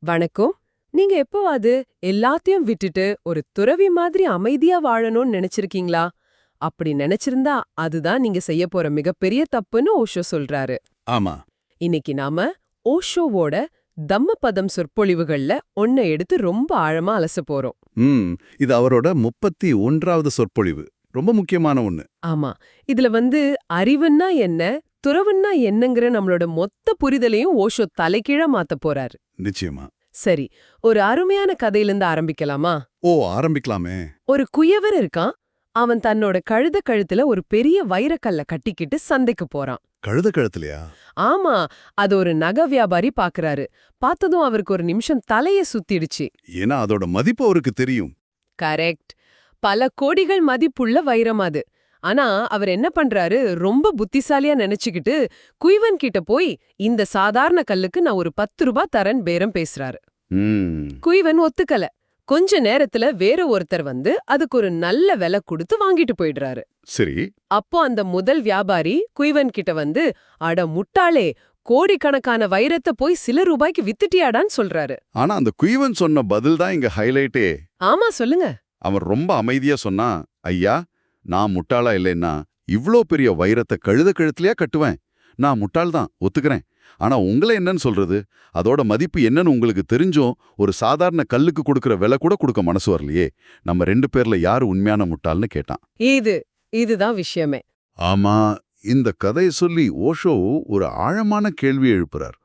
வணக்கம். நீங்க எப்போவாது எல்லாத்தையும் விட்டுட்டு ஒரு துறவி மாதிரி அமைதியா வாழணும்னு நினைச்சிருக்கீங்களா? அப்படி நினைச்சிருந்தா அதுதான் நீங்க செய்ய போற மிகப்பெரிய தப்புன்னு ஓஷோ சொல்றாரு. ஆமா. இன்னைக்கு நாம ஓஷோவோட தம்மபதம் சொற்பொழிவுகள்ல ஒன்ன எடுத்து ரொம்ப ஆழமா அலச போறோம். ம் இது அவரோட 31வது சொற்பொழிவு. ரொம்ப முக்கியமான ஒண்ணு. ஆமா, இதுல அறிவுன்னா என்ன, துறவுன்னா என்னங்கிற நம்மளோட மொத்த புரிதலையும் ஓஷோ தலைகீழா மாத்த போறாரு. நிச்சயமா. சரி, ஒரு அருமையான கதையிலிருந்து ஆரம்பிக்கலாமா? ஓ, ஆரம்பிக்கலாமே. ஒரு குயவர் இருக்கான். அவன் தன்னோட கழுத்துல ஒரு பெரிய வைரக்கல்ல கட்டிக்கிட்டு சந்தைக்கு போறான். கழுத கழுத்துலயா? ஆமா, அது ஒரு நகை வியாபாரி பாக்குறாரு. பார்த்ததும் அவருக்கு ஒரு நிமிஷம் தலைய சுத்திடுச்சு. ஏன்னா அதோட மதிப்பு அவருக்கு தெரியும். கரெக்ட். பல கோடிகள் மதிப்புள்ள வைரம் அது. ஆனா அவர் என்ன பண்றாரு, ரொம்ப புத்திசாலியா நினைச்சுக்கிட்டு குயவன் கிட்ட போய் இந்த சாதாரண கல்லுக்கு நான் ஒரு 10 ரூபாய் தரேன் பேரம் பேசுறாரு. ம் குயவன் ஒத்துக்கல. கொஞ்ச நேரத்துல வேற ஒருத்தர் அதுக்கு ஒரு நல்ல விலை கொடுத்து வாங்கிட்டு போயிடுறாரு. சரி. அப்போ அந்த முதல் வியாபாரி குயவன் கிட்ட அட முட்டாளே, கோடிக்கணக்கான வைரத்தை போய் சில ரூபாய்க்கு வித்துட்டியாடான்னு சொல்றாரு. ஆனா அந்த குயவன் சொன்ன பதில் தான் இங்க ஹைலைட்டே. ஆமா, சொல்லுங்க. அவன் ரொம்ப அமைதியா சொன்னா, ஐயா, நான் முட்டாளா இல்லைன்னா இவ்ளோ பெரிய வைரத்தை கழுத கழுத்துலயா கட்டுவேன். நான் முட்டாள்தான், ஒத்துக்கிறேன். ஆனா உங்களை என்னன்னு சொல்றது? அதோட மதிப்பு என்னன்னு உங்களுக்கு தெரிஞ்சும் ஒரு சாதாரண கல்லுக்கு கொடுக்கற விலை கூட கொடுக்க மனசு வரலையே. நம்ம 2 பேர்ல யாரு உண்மையான முட்டாள்னு கேட்டான். இதுதான் விஷயமே. ஆமா. இந்த கதையை சொல்லி ஓஷோ ஒரு ஆழமான கேள்வி எழுப்புறார்.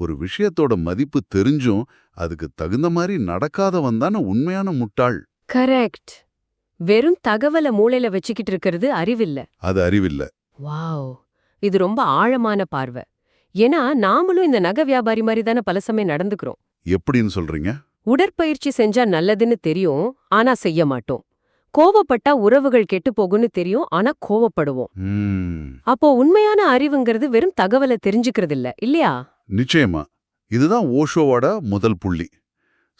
ஒரு விஷயத்தோட மதிப்பு தெரிஞ்சும் அதுக்கு தகுந்த மாதிரி நடக்காதவன் தானே உண்மையான முட்டாள். கரெக்ட். வெறும் தகவலை மூளையில வச்சுக்கிட்டு இருக்கிறது அறிவில்ல. அது அறிவில்ல. வாவ், இது ரொம்ப ஆழமான பார்வை. ஏன்னா நாமளும் இந்த நகை வியாபாரி மாதிரி தானே பல சமயம் நடந்துக்கிறோம். எப்படின்னு சொல்றீங்க? உடற்பயிற்சி செஞ்சா நல்லதுன்னு தெரியும், ஆனா செய்ய மாட்டோம். கோவப்பட்டா உறவுகள் கெட்டு போகும்னு தெரியும், ஆனா கோவப்படுவோம். அப்போ உண்மையான அறிவுங்கிறது வெறும் தகவலை தெரிஞ்சுக்கிறது இல்ல, இல்லையா? நிச்சயமா. இதுதான் ஓஷோவோட முதல் புள்ளி.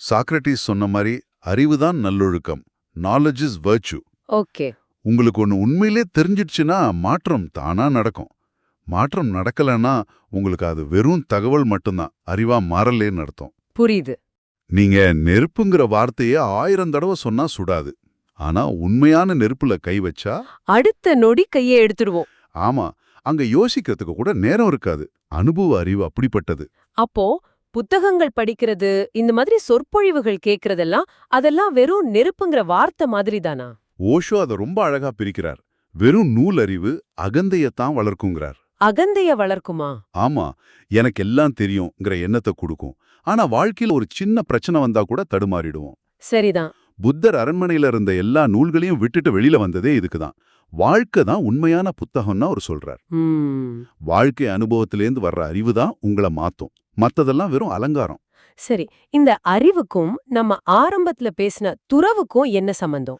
சாக்ரட்டிஸ் சொன்ன மாதிரி அறிவுதான் நல்லொழுக்கம். Knowledge is virtue. ஓகே. உங்களுக்கு ஒன்னு உண்மையிலே தெரிஞ்சிடுச்சுன்னா மாற்றம் தானா நடக்கும். மாற்றம் நடக்கலன்னா உங்களுக்கு அது வெறும் தகவல் மட்டும்தான், அறிவா மாறலேன்னு அர்த்தம். புரியுது. நீங்க நெருப்புங்கிற வார்த்தையே 1000 தடவை சொன்னா சுடாது. ஆனா உண்மையான நெருப்புல கை வச்சா அடுத்த நொடி கையை எடுத்துடுவோம். ஆமா, அங்க யோசிக்கிறதுக்கு கூட நேரம் இருக்காது. அனுபவ அறிவு அப்படிப்பட்டது. அப்போ புத்தகங்கள் படிக்கிறது, இந்த மாதிரி சொற்பொழிவுகள் கேட்கறதெல்லாம் அதெல்லாம் வெறும் நெருப்புங்கிற வார்த்தை மாதிரி தானா? ஓஷோ அதை ரொம்ப அழகா பிரிக்கிறார். வெறும் நூல் அறிவு அகந்தையத்தான் வளர்க்குங்கிறார். அகந்தைய வளர்க்குமா? ஆமா, எனக்கு எல்லாம் தெரியும்ங்கிற எண்ணத்தை கொடுக்கும். ஆனா வாழ்க்கையில ஒரு சின்ன பிரச்சனை வந்தா கூட தடுமாறிடுவோம். சரிதான். புத்தர் அரண்மனையில இருந்த எல்லா நூல்களையும் விட்டுட்டு வெளியில வந்ததே இதுக்குதான். வாழ்க்கை தான் உண்மையான புத்தகம்னு அவர் சொல்றார். வாழ்க்கை அனுபவத்திலேருந்து வர்ற அறிவு தான் உங்களை மாத்தும். மத்ததெல்லாம் வெறும் அலங்காரம். சரி, இந்த அறிவுக்கும் நம்ம ஆரம்பத்துல பேசின துறவுக்கும் என்ன சம்பந்தம்?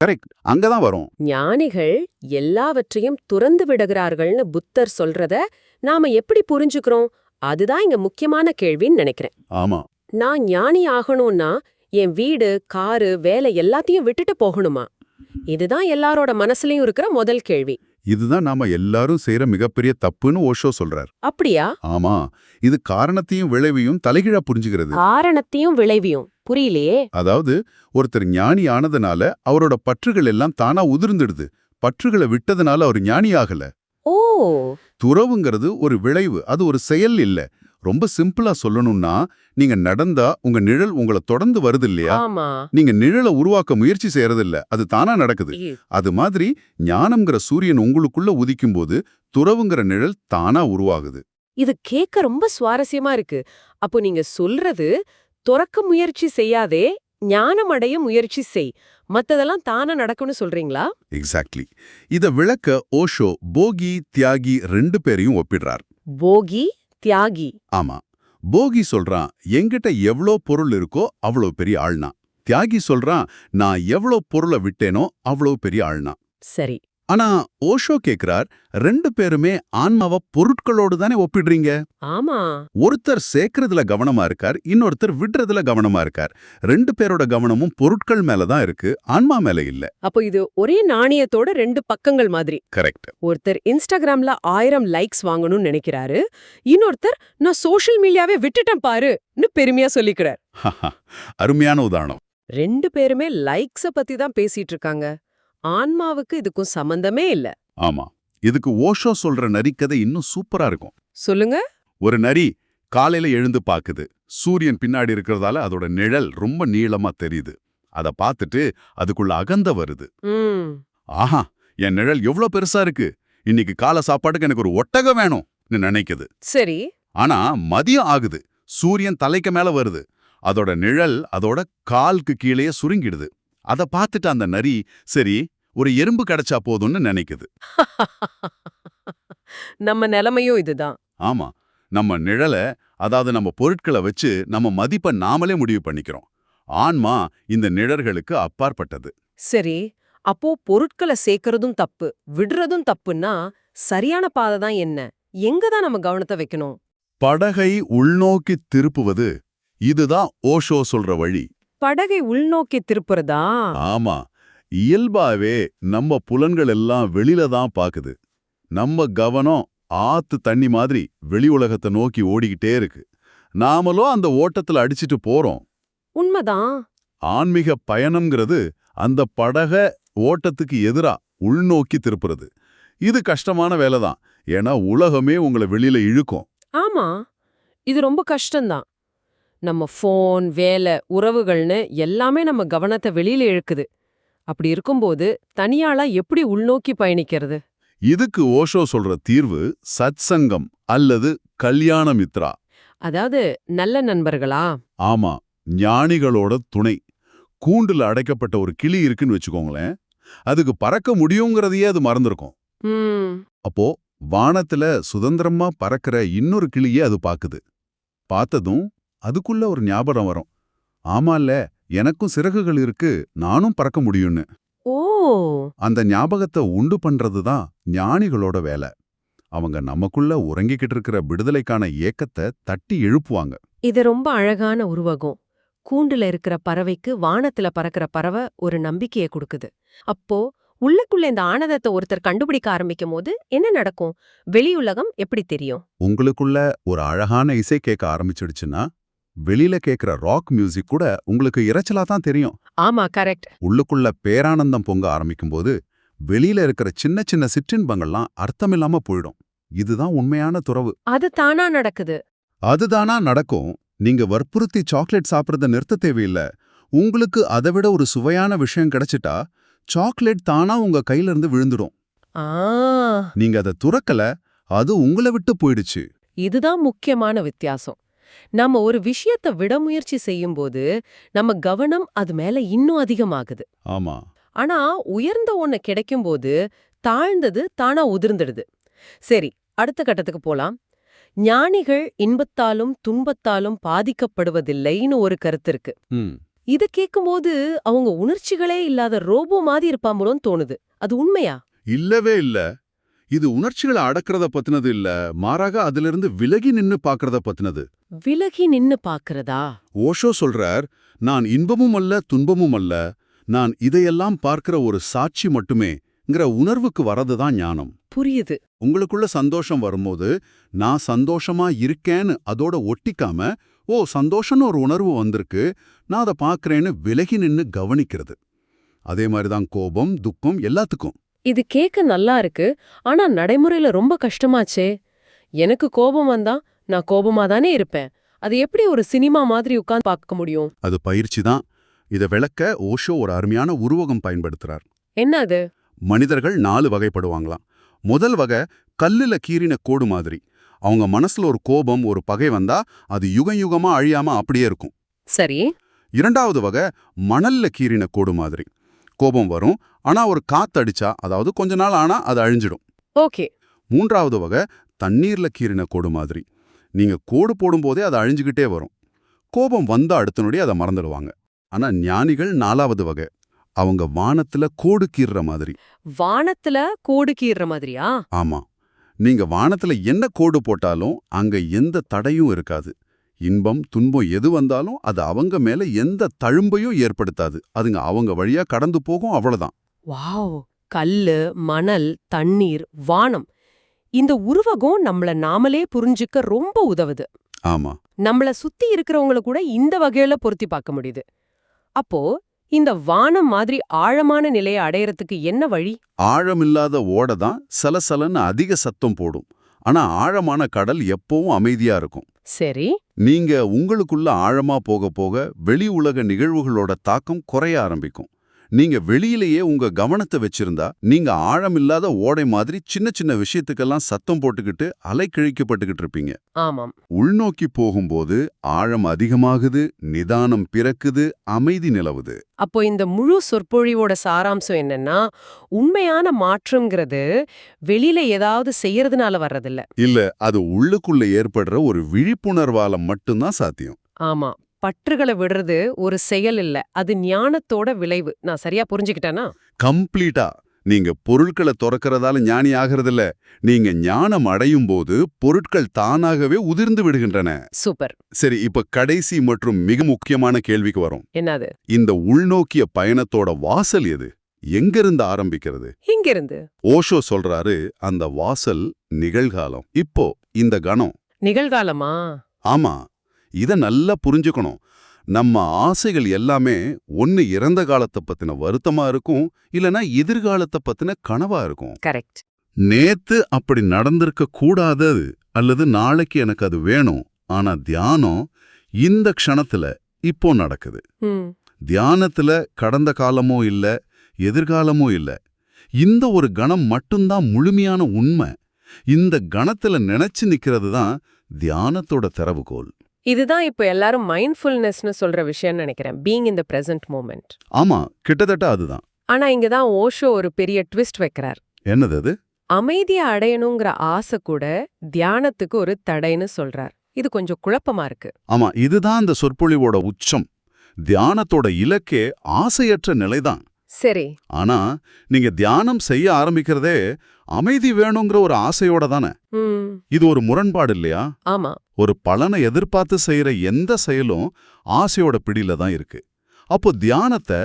கரெக்ட், அங்கதான் வரும். ஞானிகள் எல்லாவற்றையும் துறந்து விடுகிறார்கள்னு புத்தர் சொல்றத நாம எப்படி புரிஞ்சுக்கிறோம்? அதுதான் இங்க முக்கியமான கேள்வின்னு நினைக்கிறேன். ஆமா. நான் ஞானி ஆகணும்னா என் வீடு, காரு, வேலை எல்லாத்தையும் விட்டுட்டு போகணுமா? இதுதான் எல்லாரோட மனசுலயும் இருக்கிற முதல் கேள்வி. இதுதான் நாம எல்லாரும் செய்யற மிகப்பெரிய தப்புன்னு ஓஷோ சொல்றார். அப்படியா? ஆமா, இது காரணத்தையும் விளைவையும் தலைகீழா புரிஞ்சுக்கிறது. காரணத்தையும் விளைவையும் புரியலையே. அதாவது ஒருத்தர் ஞானி ஆனதுனால அவரோட பற்றுகள் எல்லாம் தானா உதிர்ந்துடுது. பற்றுகளை விட்டதுனால அவர் ஞானி ஆகல. ஓ, துறவுங்கிறது ஒரு விளைவு, அது ஒரு செயல் இல்ல. ரொம்ப சிம்பிளா சொல்லணும்னா, நீங்க நடந்தா உங்க நிழல் உங்களை தொடர்ந்து வருது இல்லையா? நீங்க நிழலை உருவாக்க முயற்சி செய்யறதில்ல, அது தானா நடக்குது. அது மாதிரி ஞானம்ங்கிற சூரியன் உங்களுக்குள்ள உதிக்கும் போது துறவுங்கிற நிழல் தானா உருவாகுது. இது கேட்க ரொம்ப சுவாரஸ்யமா இருக்கு. அப்போ நீங்க சொல்றது, துறக்க முயற்சி செய்யாதே, ஞானம் அடைய முயற்சி செய், மத்ததெல்லாம் தானா நடக்கும்னு சொல்றீங்களா? எக்ஸாக்ட்லி. இத விளக்க ஓஷோ போகி, தியாகி 2 பேரையும் ஒப்பிடுறார். போகி, தியாகி. ஆமா, போகி சொல்றான் என்கிட்ட எவ்வளோ பொருள் இருக்கோ அவ்வளோ பெரிய ஆள்னா. தியாகி சொல்றான் நான் எவ்வளோ பொருளை விட்டேனோ அவ்வளோ பெரிய ஆள்னா. சரி. ஆனா ஓஷோ கேக்குறார், 2 பேருமே ஆன்மாவ பொருட்களோடு தானே ஒப்பிடுறீங்க. ஆமா. ஒருத்தர் சேர்க்கறதுல கவனமா இருக்கார், இன்னொருத்தர் விடுறதுல கவனமா இருக்கார். 2 பேரோட கவனமும் பொருட்கள் மேல தான் இருக்கு, ஆன்மா மேல இல்ல. அப்போ இது ஒரே நாணயத்தோட 2 பக்கங்கள் மாதிரி. கரெக்ட். ஒருத்தர் இன்ஸ்டாகிராம்ல 1000 லைக்ஸ் வாங்கணும்னு நினைக்கிறாரு, இன்னொருத்தர் நான் சோஷியல் மீடியாவே விட்டுட்டேன் பாருன்னு பெருமையா சொல்லிக்கிறார். அருமையான உதாரணம். 2 பேருமே லைக்ஸ பத்தி தான் பேசிட்டு இருக்காங்க. ஆன்மாவுக்கு இதுக்கும் சம்பந்தமே இல்ல. ஆமா, இதுக்கு ஓஷோ சொல்ற நரிக்கதை இன்னும் சூப்பரா இருக்கும். சொல்லுங்க. ஒரு நரி காலையில எழுந்து பாக்குது. சூரியன் பின்னாடி இருக்கிறதால அதோட நிழல் ரொம்ப நீளமா தெரியுது. அத பார்த்துட்டு அதுக்குள்ள அகந்த வருது. ஆஹா, என் நிழல் எவ்வளவு பெருசா இருக்கு, இன்னைக்கு காலை சாப்பாட்டுக்கு எனக்கு ஒரு ஒட்டகம் வேணும்னு நினைக்குது. சரி. ஆனா மதியம் ஆகுது, சூரியன் தலைக்கு மேல வருது. அதோட நிழல் அதோட காலுக்கு கீழே சுருங்கிடுது. அத பார்த்துட்டு அந்த நரி, சரி ஒரு எறும்பு கிடைச்சா போதும்னு நினைக்குது. நம்ம நிலைமையும் இதுதான். ஆமா, நம்ம நிழல, அதாவது நம்ம பொருட்களை வச்சு நம்ம மதிப்பை நாமளே முடிவு பண்ணிக்கிறோம். ஆன்மா இந்த நிழல்களுக்கு அப்பாற்பட்டது. சரி, அப்போ பொருட்களை சேர்க்கறதும் தப்பு, விடுறதும் தப்புன்னா சரியான பாதை தான் என்ன? எங்க தான் நம்ம கவனத்தை வைக்கணும்? படகை உள்நோக்கி திருப்புவது, இதுதான் ஓஷோ சொல்ற வழி. படகை உள்நோக்கி திருப்புறதா? ஆமா, இயல்பாவே நம்ம புலன்கள் எல்லாம் வெளியில தான் பாக்குது. நம்ம கவனம் ஆத்து தண்ணி மாதிரி வெளி உலகத்தை நோக்கி ஓடிக்கிட்டே இருக்கு. நாமளும் அந்த ஓட்டத்துல அடிச்சிட்டு போறோம். உண்மைதான். ஆன்மீக பயணம்ங்கிறது அந்த படக ஓட்டத்துக்கு எதிரா உள்நோக்கி திருப்புறது. இது கஷ்டமான வேலை தான், ஏன்னா உலகமே உங்களை வெளியில இழுக்கும். ஆமா, இது ரொம்ப கஷ்டம்தான். நம்ம ஃபோன், வேலை, உறவுகள்னு எல்லாமே நம்ம கவனத்தை வெளியில இழுக்குது. அப்படி இருக்கும்போது தனியாளா எப்படி உள்நோக்கி பயணிக்கிறது? இதுக்கு ஓஷோ சொல்ற தீர்வு சத்சங்கம் அல்லது கல்யாண மித்ரா. அதாவது நல்ல நண்பர்களா? ஆமா, ஞானிகளோட துணை. கூண்டுல அடைக்கப்பட்ட ஒரு கிளி இருக்குன்னு வச்சுக்கோங்களேன், அதுக்கு பறக்க முடியுங்கிறதையே அது மறந்துருக்கும். அப்போ வானத்துல சுதந்திரமா பறக்கிற இன்னொரு கிளியே அது பாக்குது. பார்த்ததும் அதுக்குள்ள ஒரு ஞாபகம் வரும், ஆமால்ல, எனக்கும் சிறகுகள் இருக்கு, நானும் பறக்க முடியும்னு. ஓ. அந்த ஞாபகத்தை உண்டு பண்றதுதான் ஞானிகளோட வேலை. அவங்க நமக்குள்ள உறங்கிக்கிட்டு இருக்கிற விடுதலைக்கான ஏக்கத்தை தட்டி எழுப்புவாங்க. இது ரொம்ப அழகான உருவகம். கூண்டுல இருக்கிற பறவைக்கு வானத்துல பறக்கிற பறவை ஒரு நம்பிக்கையை கொடுக்குது. அப்போ உள்ளுக்குள்ள இந்த ஆனந்தத்தை ஒருத்தர் கண்டுபிடிக்க ஆரம்பிக்கும் போது என்ன நடக்கும்? வெளியுலகம் எப்படி தெரியும்? உங்களுக்குள்ள ஒரு அழகான இசை கேட்க ஆரம்பிச்சிடுச்சுன்னா, வெளியில கேட்கிற ராக் மியூசிக் கூட உங்களுக்கு இரைச்சலா தான் தெரியும். ஆமா, கரெக்ட். உள்ளுக்குள்ள பேரானந்தம் பொங்க ஆரம்பிக்கும் போது வெளியில இருக்கிற சின்ன சின்ன சிற்றின்பங்கள்லாம் அர்த்தமில்லாம போயிடும். இதுதான் உண்மையான துறவு. அது தானா நடக்குது. அதுதானா நடக்கும். நீங்க வற்புறுத்தி சாக்லேட் சாப்பிட்றத நிறுத்த தேவையில்ல. உங்களுக்கு அதை விட ஒரு சுவையான விஷயம் கிடைச்சிட்டா சாக்லேட் தானா உங்க கையில இருந்து விழுந்துடும். ஆ, நீங்க அதை துறக்கல, அது உங்களை விட்டு போயிடுச்சு. இதுதான் முக்கியமான வித்தியாசம். நம்ம ஒரு விஷயத்தை விட முயற்சி செய்யும்போது நம்ம கவனம் அது மேல இன்னும் அதிகமாகுது. ஆமா, ஆனா உயர்ந்த ஒண்ணு கிடைக்கும்போது தாழ்ந்தது தானா உதிர்ந்துடுது. சரி, அடுத்த கட்டத்துக்கு போலாம். ஞானிகள் இன்பத்தாலும் துன்பத்தாலும் பாதிக்கப்படுவதில்லைன்னு ஒரு கருத்து இருக்கு. இத கேட்கும்போது அவங்க உணர்ச்சிகளே இல்லாத ரோபோ மாதிரி இருப்பாங்களோன்னு தோணுது. அது உண்மையா? இல்லவே இல்ல. இது உணர்ச்சிகளை அடக்கிறத பத்தினது இல்ல, மாறாக அதிலிருந்து விலகி நின்னு பாக்குறத பத்தினது. விலகி நின்னு பாக்குறதா? ஓஷோ சொல்றார், நான் இன்பமும் அல்ல துன்பமும் அல்ல, நான் இதையெல்லாம் பார்க்கிற ஒரு சாட்சி மட்டுமேங்கிற உணர்வுக்கு வரதுதான் ஞானம். புரியுது. உங்களுக்குள்ள சந்தோஷம் வரும்போது நான் சந்தோஷமா இருக்கேன்னு அதோட ஒட்டிக்காம, ஓ சந்தோஷம்னு ஒரு உணர்வு வந்திருக்கு, நான் அதை பார்க்கறேன்னு விலகி நின்னு கவனிக்கிறது. அதே மாதிரிதான் கோபம், துக்கம் எல்லாத்துக்கும். இது கேட்க நல்லா இருக்கு, ஆனா நடைமுறையில ரொம்ப கஷ்டமாச்சே. எனக்கு கோபம் வந்தா நான் கோபமா தானே இருப்பேன். அது எப்படி ஒரு சினிமா மாதிரி உட்கார்ந்து பார்க்க முடியும்? அது பயிற்சி தான். இதை விளக்க ஓஷோ ஒரு அருமையான உருவகம் பயன்படுத்துறார். என்ன அது? மனிதர்கள் 4 வகைப்படுவாங்களாம். முதல் வகை கல்லுல கீறின கோடு மாதிரி. அவங்க மனசுல ஒரு கோபம், ஒரு பகை வந்தா அது யுகம் யுகமா அழியாம அப்படியே இருக்கும். சரி. இரண்டாவது வகை மணல்ல கீறின கோடு மாதிரி. கோபம் வரும், ஆனா ஒரு காத்தடிச்சா, அதாவது கொஞ்ச நாள் ஆனா அது அழிஞ்சிடும். ஓகே. மூன்றாவது வகை தண்ணீர்ல கீறின கோடு மாதிரி. நீங்க கோடு போடும்போதே அது அழிஞ்சுகிட்டே வரும். கோபம் வந்த அடுத்த நொடி அதை மறந்துடுவாங்க. ஆனா ஞானிகள் 4வது வகை. அவங்க வானத்துல கோடு கீறுற மாதிரி. வானத்துல கோடு கீறுற மாதிரியா? ஆமா, நீங்க வானத்துல என்ன கோடு போட்டாலும் அங்க எந்த தடையும் இருக்காது. இன்பம் துன்பம் எது வந்தாலும் அது அவங்க மேல எந்த தழும்பையும் ஏற்படுத்தாது. அதுங்க அவங்க வழியா கடந்து போகும், அவ்வளவுதான். வாவ்! கல்லு, மணல், தண்ணீர், வானம், இந்த உருவகம் நம்மள நாமளே புரிஞ்சுக்க ரொம்ப உதவுது. ஆமா, நம்மள சுத்தி இருக்கிறவங்கள கூட இந்த வகையில பொருத்தி பார்க்க முடியுது. அப்போ இந்த வானம் மாதிரி ஆழமான நிலையை அடையறதுக்கு என்ன வழி? ஆழமில்லாத ஓடை தான் சலசலன்னு அதிக சத்தம் போடும். ஆனா ஆழமான கடல் எப்பவும் அமைதியா இருக்கும். சரி. நீங்க உங்களுக்குள்ள ஆழமா போக போக வெளி உலக நிகழ்வுகளோட தாக்கம் குறைய ஆரம்பிக்கும். நீங்க வெளியிலேயே உங்க கவனத்தை வச்சிருந்தா நீங்க ஆழமில்லாத ஓடை மாதிரி சின்ன சின்ன விஷயத்துக்கெல்லாம் சத்தம் போட்டுக்கிட்டு அலைக்கிழிக்கப்பட்டுக்கிட்டு இருப்பீங்க. ஆமாம். உள்நோக்கி போகும்போது ஆழம் அதிகமாகுது, நிதானம் பிறக்குது, அமைதி நிலவுது. அப்போ இந்த முழு சொற்பொழிவோட சாராம்சம் என்னன்னா, உண்மையான மாற்றம்ங்கிறது வெளியில ஏதாவது செய்யறதுனால வர்றதில்ல. இல்ல, அது உள்ளுக்குள்ள ஏற்படுற ஒரு விழிப்புணர்வால மட்டும்தான் சாத்தியம். ஆமா, பற்றுகளை விடுறது ஒரு செயல் இல்ல, அது ஞானத்தோட விளைவு. நான் சரியா புரிஞ்சுக்கிட்டேனா? கம்ப்ளீட்டா. நீங்க பொருட்களை துறக்கறதால ஞானி ஆகிறதில்ல. நீங்க ஞானம் அடையும் போது பொருட்கள் தானாகவே உதிர்ந்து விடுகின்றன. சூப்பர். சரி, இப்ப கடைசி மற்றும் மிக முக்கியமான கேள்விக்கு வரும். என்னது? இந்த உள்நோக்கிய பயணத்தோட வாசல் எது? எங்கிருந்து ஆரம்பிக்கிறது? இங்கிருந்து. ஓஷோ சொல்றாரு, அந்த வாசல் நிகழ்காலம். இப்போ இந்த கணம். நிகழ்காலமா? ஆமா, இத நல்லா புரிஞ்சுக்கணும். நம்ம ஆசைகள் எல்லாமே ஒன்னு இறந்த காலத்தை பத்தின வருத்தமா இருக்கும், இல்லனா எதிர்காலத்தை பத்தின கனவா இருக்கும். கரெக்ட். நேத்து அப்படி நடந்திருக்க கூடாதது, அல்லது நாளைக்கு எனக்கு அது வேணும். ஆனா தியானம் இந்த க்ஷணத்துல இப்போ நடக்குது. தியானத்துல கடந்த காலமோ இல்ல, எதிர்காலமோ இல்ல, இந்த ஒரு கணம் மட்டும்தான் முழுமையான உண்மை. இந்த கணத்துல நினைச்சு நிக்கிறது தான் தியானத்தோட திறவுகோல். இதுதான் இப்போ எல்லாரும் மைண்ட்ஃபுல்னஸ்னு சொல்ற விஷயம்னு நினைக்கிறேன். Being in the present moment. ஆமா, கிட்டத்தட்ட அதுதான். ஆனா இங்கதான் ஓஷோ ஒரு பெரிய ட்விஸ்ட் வைக்கிறார். என்னது அது? அமைதியை அடையணுங்கிற ஆசை கூட தியானத்துக்கு ஒரு தடைன்னு சொல்றார். இது கொஞ்சம் குழப்பமா இருக்கு. ஆமா, இதுதான் அந்த சொற்பொழிவோட உச்சம். தியானத்தோட இலக்கே ஆசையற்ற நிலைதான். சரி. ஆனா நீங்க தியானம் செய்ய ஆரம்பிக்கிறதே அமைதி வேணுங்கிற ஒரு ஆசையோட தானே. இது ஒரு முரண்பாடு இல்லையா? ஆமா. ஒரு பலனை எதிர்பார்த்து செய்யற எந்த செயலும் ஆசையோட பிடியில தான் இருக்கு. அப்போ தியானத்தை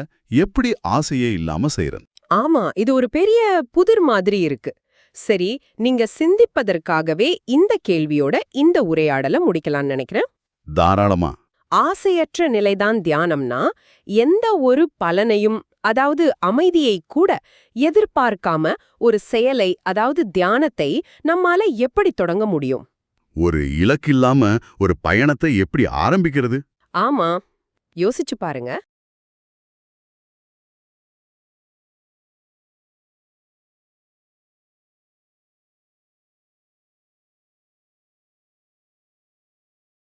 எப்படி ஆசையே இல்லாம செய்யறது? ஆமா, இது ஒரு பெரிய புதிர் மாதிரி இருக்கு. சரி, நீங்க சிந்திப்பதற்காகவே இந்த கேள்வியோட இந்த உரையாடலை முடிக்கலாம்னு நினைக்கிறேன். தாராளமா. ஆசையற்ற நிலைதான் தியானம்னா எந்த ஒரு பலனையும், அதாவது அமைதியை கூட எதிர்பார்க்காம ஒரு செயலை, அதாவது தியானத்தை நம்மால எப்படி தொடங்க முடியும்? ஒரு இலக்கில்லாம ஒரு பயணத்தை எப்படி ஆரம்பிக்கிறது? ஆமா, யோசிச்சு பாருங்க.